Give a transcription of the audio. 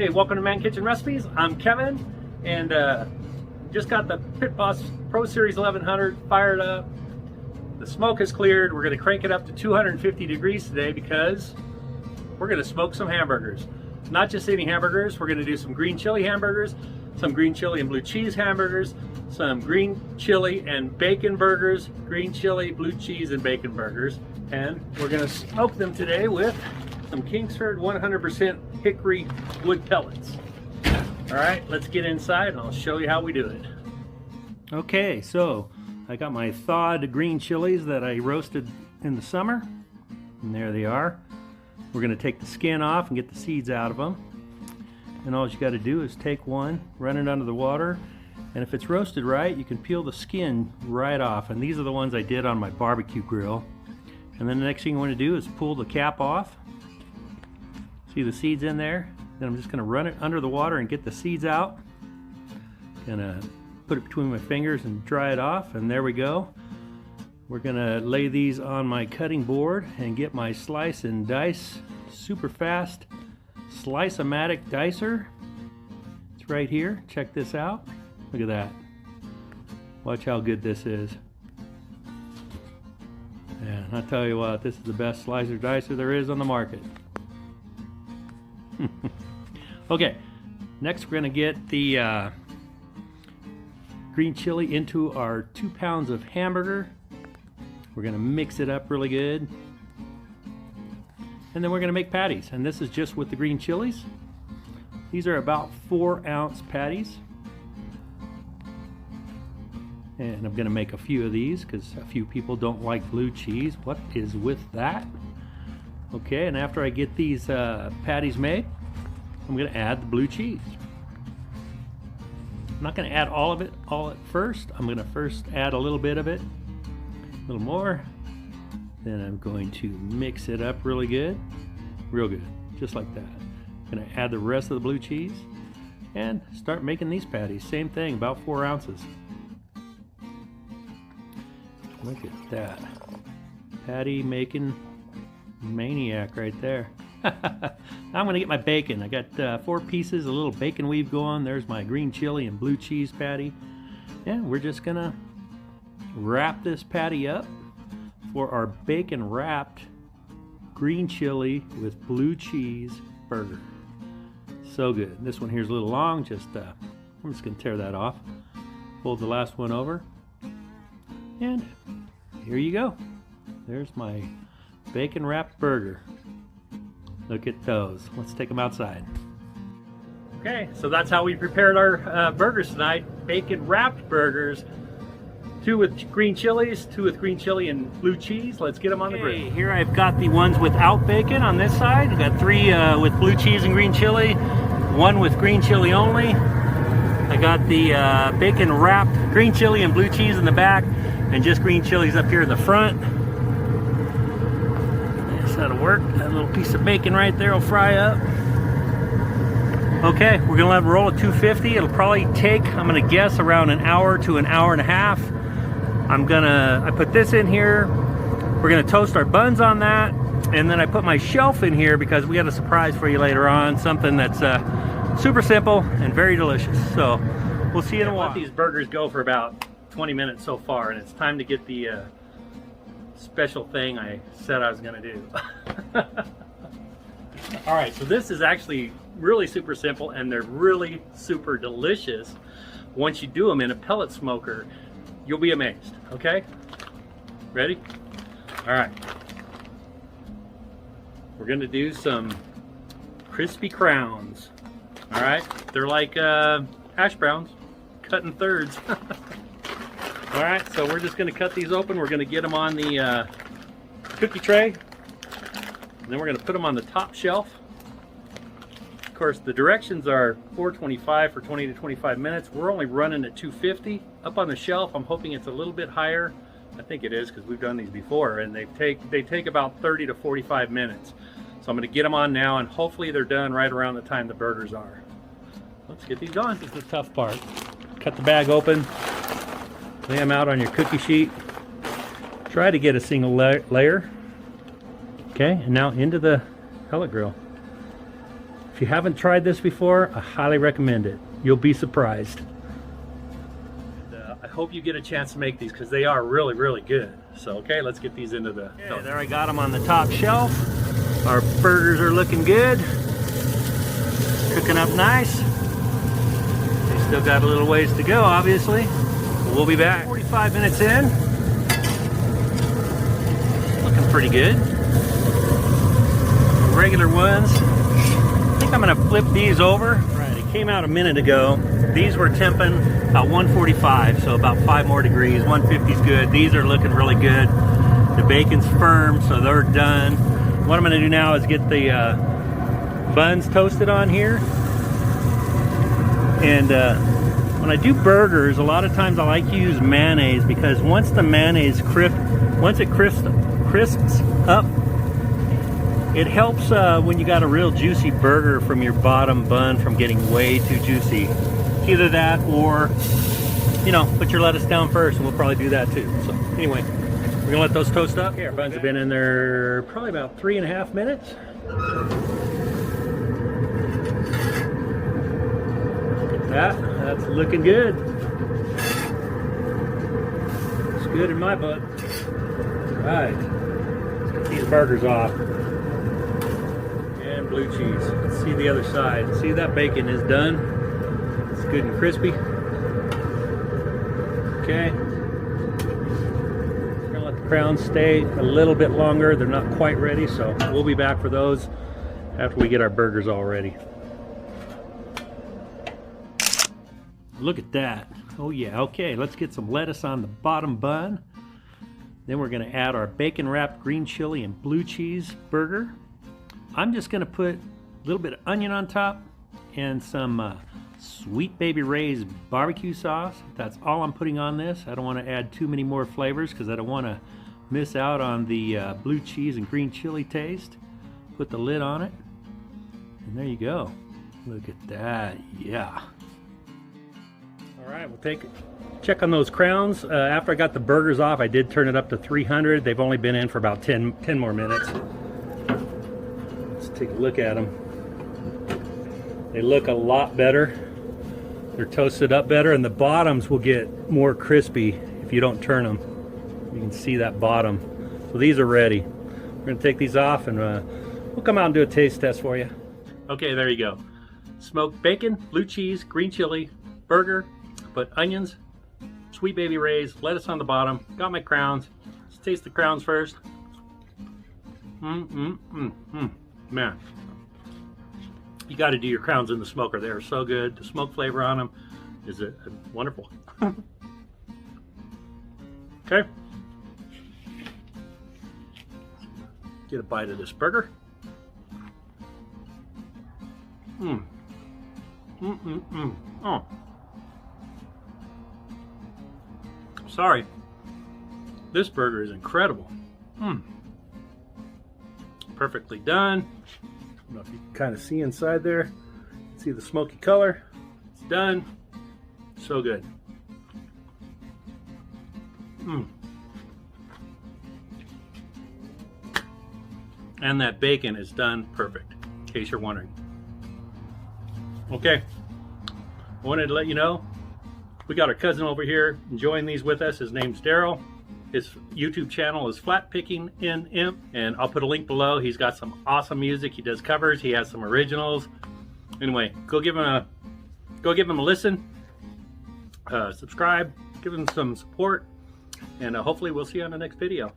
Hey, welcome to Man Kitchen Recipes. I'm Kevin, and just got the Pit Boss Pro Series 1100 fired up. The smoke has cleared. We're going to crank it up to 250 degrees today because we're going to smoke some hamburgers. Not just any hamburgers. We're going to do some green chili hamburgers, some green chili and blue cheese hamburgers, some green chili and bacon burgers, green chili, blue cheese, and bacon burgers. And we're going to smoke them today with some Kingsford 100% hickory wood pellets. All right, let's get inside and I'll show you how we do it. Okay, so I got my thawed green chilies that I roasted in the summer, and there they are. We're going to take the skin off and get the seeds out of them. And all you got to do is take one, run it under the water, and if it's roasted right, you can peel the skin right off. And these are the ones I did on my barbecue grill. And then the next thing you want to do is pull the cap off. See the seeds in there? Then I'm just going to run it under the water and get the seeds out. Gonna put it between my fingers and dry it off, and there we go. We're gonna lay these on my cutting board and get my slice and dice super fast slice-o-matic dicer. It's right here. Check this out. Look at that. Watch how good this is. And I'll tell you what, this is the best slicer dicer there is on the market. Okay, next we're going to get the green chili into our 2 pounds of hamburger. We're going to mix it up really good. And then we're going to make patties. And this is just with the green chilies. These are about 4-ounce patties. And I'm going to make a few of these because a few people don't like blue cheese. What is with that? Okay, and after I get these patties made, I'm going to add the blue cheese. I'm not going to add all of it all at first. I'm going to first add a little bit of it, a little more. Then I'm going to mix it up really good, real good, just like that. I'm going to add the rest of the blue cheese and start making these patties. Same thing, about 4 ounces. Look at that. Patty making maniac right there. Now I'm going to get my bacon. I got 4 pieces, a little bacon weave going. There's my green chili and blue cheese patty. And we're just going to wrap this patty up for our bacon wrapped green chili with blue cheese burger. So good. This one here is a little long. I'm just going to tear that off. Fold the last one over. And here you go. There's my bacon wrapped burger. Look at those. Let's take them outside. Okay, so that's how we prepared our burgers tonight. Bacon wrapped burgers. 2 with green chilies, 2 with green chili and blue cheese. Let's get them on the grill. Here I've got the ones without bacon on this side. I've got 3 with blue cheese and green chili, 1 with green chili only. I got the bacon wrapped green chili and blue cheese in the back, and just green chilies up here in the front. That'll work. That little piece of bacon right there will fry up. Okay, we're gonna let it roll at 250. It'll probably take, I'm gonna guess, around an hour to an hour and a half. I put this in here. We're gonna toast our buns on that, and then I put my shelf in here because we got a surprise for you later on. Something that's super simple and very delicious. So we'll see you in a while. Let these burgers go for about 20 minutes so far, and it's time to get the special thing I said I was going to do. All right, so this is actually really super simple, and they're really super delicious. Once you do them in a pellet smoker, you'll be amazed. Okay, ready? All right, we're going to do some crispy crowns. All right, they're like hash browns cut in thirds. All right, so we're just going to cut these open. We're going to get them on the cookie tray. And then we're going to put them on the top shelf. Of course, the directions are 425 for 20 to 25 minutes. We're only running at 250. Up on the shelf, I'm hoping it's a little bit higher. I think it is because we've done these before, and they take about 30 to 45 minutes. So I'm going to get them on now, and hopefully they're done right around the time the burgers are. Let's get these going. This is the tough part. Cut the bag open. Lay them out on your cookie sheet. Try to get a single layer. Okay, and now into the pellet grill. If you haven't tried this before, I highly recommend it. You'll be surprised. And, I hope you get a chance to make these because they are really, really good. So, okay, let's get these into the... Okay, there I got them on the top shelf. Our burgers are looking good. Cooking up nice. They still got a little ways to go, obviously. We'll be back. 45 minutes in. Looking pretty good. Regular ones. I think I'm gonna flip these over. Right, it came out a minute ago. These were temping about 145, so about 5 more degrees. 150 is good. These are looking really good. The bacon's firm, so they're done. What I'm gonna do now is get the buns toasted on here. And when I do burgers, a lot of times I like to use mayonnaise because once the mayonnaise crisps up, it helps when you got a real juicy burger from your bottom bun from getting way too juicy. Either that or, you know, put your lettuce down first, and we'll probably do that too. So anyway, we're gonna let those toast up. Okay, our buns have been in there probably about 3.5 minutes. Look at that, that's looking good. It's good in my book. All right, let's get these burgers off. Blue cheese. Let's see the other side. See, that bacon is done. It's good and crispy. Okay. We're gonna let the crowns stay a little bit longer. They're not quite ready, so we'll be back for those after we get our burgers all ready. Look at that. Oh yeah, okay. Let's get some lettuce on the bottom bun. Then we're gonna add our bacon wrapped green chili and blue cheese burger. I'm just gonna put a little bit of onion on top and some Sweet Baby Ray's barbecue sauce. That's all I'm putting on this. I don't want to add too many more flavors because I don't want to miss out on the blue cheese and green chili taste. Put the lid on it, and there you go. Look at that, yeah. All right, we'll check on those crowns. After I got the burgers off, I did turn it up to 300. They've only been in for about 10 more minutes. Take a look at them. They look a lot better. They're toasted up better, and the bottoms will get more crispy if you don't turn them. You can see that bottom. So these are ready. We're gonna take these off and we'll come out and do a taste test for you. Okay, there you go. Smoked bacon, blue cheese, green chili, burger. Put onions, Sweet Baby Ray's, lettuce on the bottom. Got my crowns. Let's taste the crowns first. Man, you got to do your crowns in the smoker. They are so good. The smoke flavor on them is wonderful. Okay, get a bite of this burger. Oh, sorry. This burger is incredible. Perfectly done. I don't know if you can kind of see inside there. See the smoky color. It's done. So good. And that bacon is done perfect, in case you're wondering. Okay, I wanted to let you know we got our cousin over here enjoying these with us. His name's Daryl. His YouTube channel is Flat Picking in Imp, and I'll put a link below. He's got some awesome music. He does covers. He has some originals. Anyway, go give him a listen. Subscribe. Give him some support, and hopefully we'll see you on the next video.